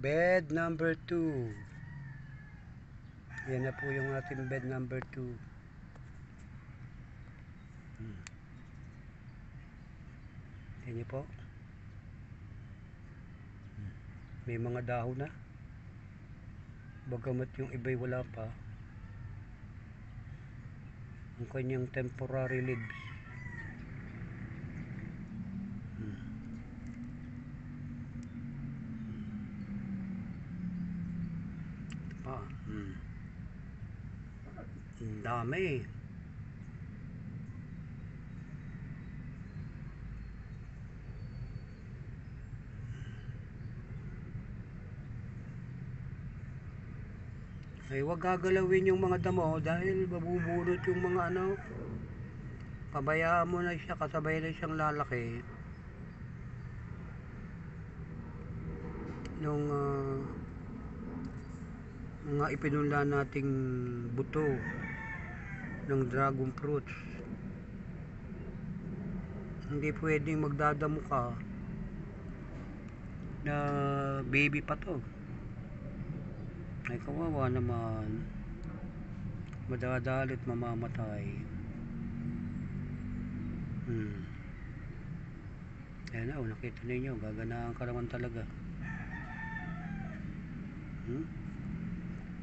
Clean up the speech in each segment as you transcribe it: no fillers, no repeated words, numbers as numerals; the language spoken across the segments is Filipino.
Bed number 2. Yan na po yung ating bed number 2. Yan niyo po. May mga dahon na. Bagamat yung iba'y wala pa. Ang kanyang temporary leaves. Ang dami. Ay, wag gagalawin yung mga damo dahil mabubulot yung mga ano. Pabayaan mo na siya, kasabay na siyang lalaki nung mga ipinunla nating buto ng dragon fruits. Hindi pwedeng magdadamo ka na baby pa to. Ay, kawawa naman. Madadalit, mamamatay. Ayan na, nakita ninyo, gaganahan ka naman talaga.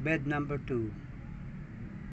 Bed number 2.